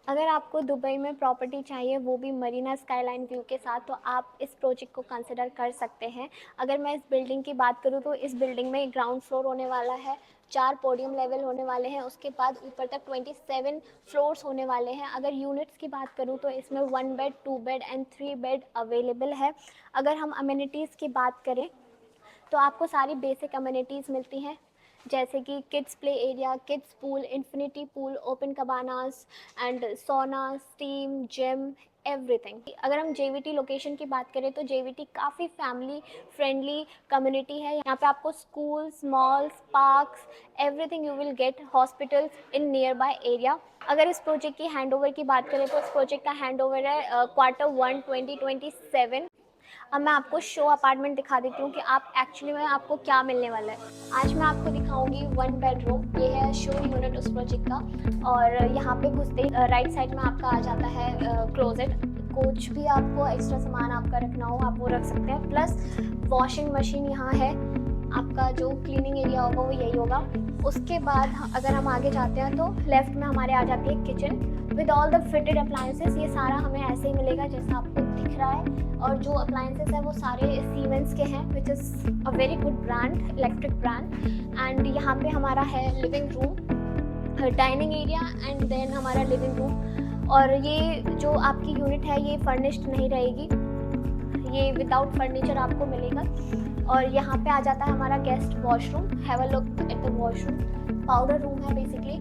अगर आपको दुबई में प्रॉपर्टी चाहिए, वो भी मरीना स्काईलाइन व्यू के साथ, तो आप इस प्रोजेक्ट को कंसिडर कर सकते हैं। अगर मैं इस बिल्डिंग की बात करूँ तो इस बिल्डिंग में ग्राउंड फ्लोर होने वाला है, 4 पोडियम लेवल होने वाले हैं, उसके बाद ऊपर तक 27 फ्लोर्स होने वाले हैं। अगर यूनिट्स की बात करूँ तो इसमें 1 bed, 2 bed and 3 bed available है। अगर हम अमेनिटीज़ की बात करें तो आपको सारी बेसिक अमेनिटीज़ मिलती हैं, जैसे कि kids play area, kids pool, infinity pool, open cabanas and sauna, steam, gym, everything. अगर हम जेवीटी लोकेशन की बात करें तो जेवीटी काफ़ी फैमिली फ्रेंडली कम्युनिटी है। यहाँ पे आपको schools, malls, parks, everything you will get, hospitals in near by area. अगर इस प्रोजेक्ट की हैंडओवर की बात करें तो इस प्रोजेक्ट का हैंडओवर है Q1 2027। अब मैं आपको शो अपार्टमेंट दिखा देती हूँ कि आप एक्चुअली में आपको क्या मिलने वाला है। आज मैं आपको दिखाऊंगी 1 बेडरूम, ये है शो यूनिट उस प्रोजेक्ट का। और यहाँ पे घुसते ही राइट साइड में आपका आ जाता है क्लोजेट। कुछ भी आपको एक्स्ट्रा सामान आपका रखना हो आप वो रख सकते हैं, प्लस वॉशिंग मशीन यहाँ है। आपका जो क्लीनिंग एरिया होगा वो यही होगा। उसके बाद अगर हम आगे जाते हैं तो लेफ्ट में हमारे आ जाती है kitchen with all the fitted appliances. ये सारा हमें ऐसे ही मिलेगा जैसा आपको दिख रहा है। और जो अप्लायंसेस है वो सारे सीमेंस के हैं, which is a very good brand, electric brand. And यहाँ पे हमारा है living room, dining area and then हमारा लिविंग रूम। और ये जो आपकी यूनिट है ये फर्निश्ड नहीं रहेगी, ये विदाउट फर्नीचर आपको मिलेगा। और यहाँ पे आ जाता है हमारा guest washroom, have a look at the washroom, powder room है बेसिकली।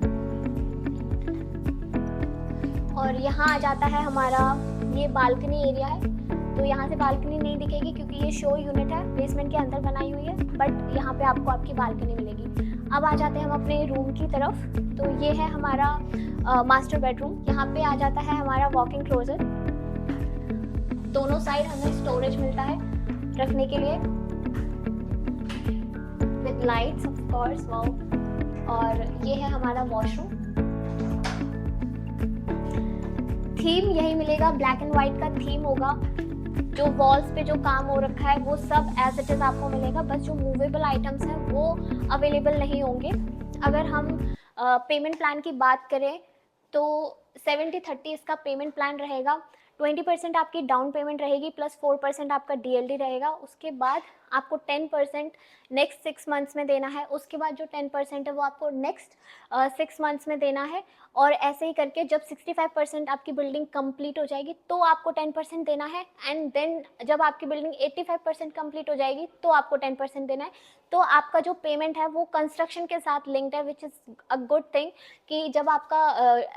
और यहाँ आ जाता है हमारा ये बालकनी एरिया है। तो यहाँ से बालकनी नहीं दिखेगी क्योंकि ये शो यूनिट है, बेसमेंट के अंदर बनाई हुई है, बट यहाँ पे आपको आपकी बालकनी मिलेगी। अब आ जाते हैं हम अपने रूम की तरफ। तो ये है हमारा मास्टर बेडरूम। यहाँ पे आ जाता है हमारा वॉकिंग क्लोजेट। दोनों साइड हमें स्टोरेज मिलता है रखने के लिए with lights off course, wow. और ये है हमारा वॉशरूम। थीम यही मिलेगा, ब्लैक एंड व्हाइट का थीम होगा। जो वॉल्स पे जो काम हो रखा है वो सब एज इट इज आपको मिलेगा, बस जो मूवेबल आइटम्स हैं वो अवेलेबल नहीं होंगे। अगर हम पेमेंट प्लान की बात करें तो 70-30 इसका पेमेंट प्लान रहेगा। 20% आपकी डाउन पेमेंट रहेगी, प्लस 4% आपका डीएलडी रहेगा। उसके बाद आपको 10% नेक्स्ट 6 मंथ्स में देना है। उसके बाद जो 10% है वो आपको नेक्स्ट 6 मंथ्स में देना है। और ऐसे ही करके जब 65% आपकी बिल्डिंग कंप्लीट हो जाएगी तो आपको 10% देना है। एंड देन जब आपकी बिल्डिंग 85% कंप्लीट हो जाएगी तो आपको 10% देना है। तो आपका जो पेमेंट है वो कंस्ट्रक्शन के साथ लिंक्ड है, विच इज़ अ गुड थिंग। कि जब आपका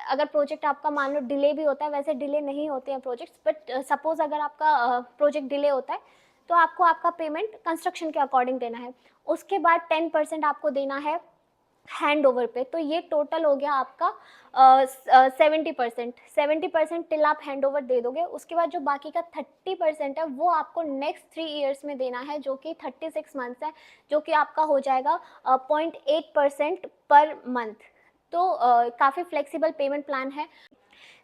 अगर प्रोजेक्ट आपका मान लो डिले भी होता है, वैसे डिले नहीं होते हैं प्रोजेक्ट्स, बट सपोज अगर आपका प्रोजेक्ट डिले होता है तो आपको आपका पेमेंट कंस्ट्रक्शन के अकॉर्डिंग देना है। उसके बाद 10% आपको देना है हैंड ओवर पे। तो ये टोटल हो गया आपका 70%। टिल आप हैंड ओवर दे दोगे। उसके बाद जो बाकी का 30% है वो आपको नेक्स्ट 3 ईयर्स में देना है, जो कि 36 मंथ्स है, जो कि आपका हो जाएगा 0.8% पर मंथ। तो काफ़ी फ्लेक्सिबल पेमेंट प्लान है।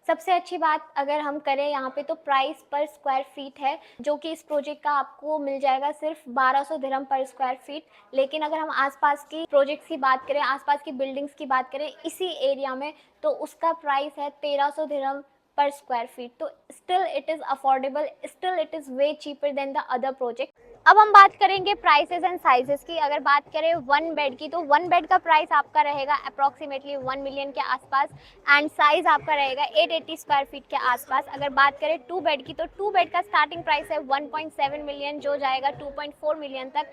सबसे अच्छी बात अगर हम करें यहाँ पे तो प्राइस पर स्क्वायर फीट है, जो कि इस प्रोजेक्ट का आपको मिल जाएगा सिर्फ 1200 दिरहम पर स्क्वायर फीट। लेकिन अगर हम आसपास की प्रोजेक्ट्स की बात करें, आसपास की बिल्डिंग्स की बात करें इसी एरिया में, तो उसका प्राइस है 1300 दिरहम पर स्क्वायर फीट। तो still it is affordable, still it is way cheaper than the other project. अब हम बात करेंगे प्राइसेस एंड साइजेस की। अगर बात करें 1 बेड की तो 1 बेड का प्राइस आपका रहेगा अप्रॉक्सीमेटली 1 मिलियन के आसपास एंड साइज आपका रहेगा 880 स्क्वायर फीट के आसपास। अगर बात करें 2 बेड की तो 2 बेड का स्टार्टिंग प्राइस है 1.7 मिलियन, जो जाएगा 2.4 मिलियन तक।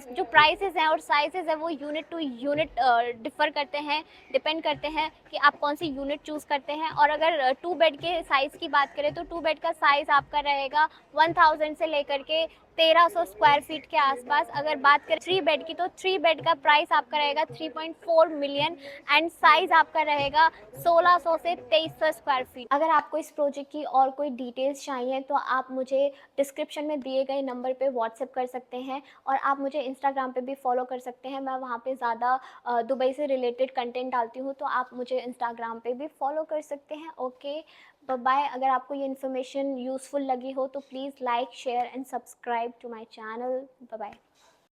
जो प्राइसेस हैं और साइजेस है वो यूनिट टू यूनिट डिफर करते हैं, डिपेंड करते हैं कि आप कौन सी यूनिट चूज़ करते हैं। और अगर 2 बेड के साइज़ की बात करें तो 2 बेड का साइज़ आपका रहेगा 1000 से लेकर के 1300 स्क्वायर फीट के आसपास। अगर बात करें 3 बेड की तो 3 बेड का प्राइस आपका रहेगा 3.4 मिलियन एंड साइज आपका रहेगा 1600 से 2300 स्क्वायर फीट। अगर आपको इस प्रोजेक्ट की और कोई डिटेल्स चाहिए तो आप मुझे डिस्क्रिप्शन में दिए गए नंबर पे व्हाट्सएप कर सकते हैं, और आप मुझे इंस्टाग्राम पे भी फॉलो कर सकते हैं। मैं वहाँ पे ज़्यादा दुबई से रिलेटेड कंटेंट डालती हूँ, तो आप मुझे इंस्टाग्राम पे भी फॉलो कर सकते हैं। Okay, bye. अगर आपको ये इन्फॉर्मेशन यूज़फुल लगी हो तो please like, share and subscribe to my channel. Bye bye.